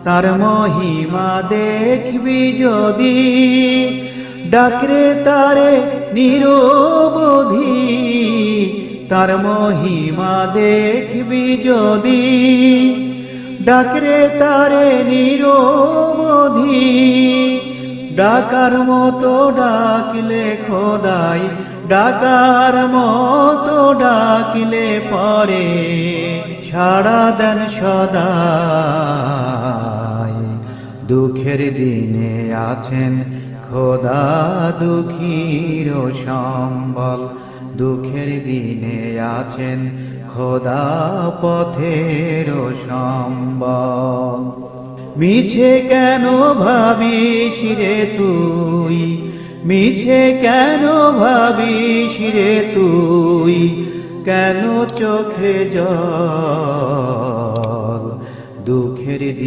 তার মহিমা দেখবি যদি, ডাকরে তারে নিরবধি। তার মহিমা দেখবি যদি, ডাকরে তারে নিরবধি। ডাকার মতো ডাকলে খোদাই, ডাকার মতো ডাকলে পরে সাড়া দেন সদাই। দুঃখের দিনে আছেন খোদা দুঃখীর সম্বল, দুঃখের দিনে আছেন খোদা পথের সম্বল। মিছে কেন ভাবিস রে তুই, মিছে কেন ভাবিস রে তুই, কেন চোখে জল দুঃখের দিন।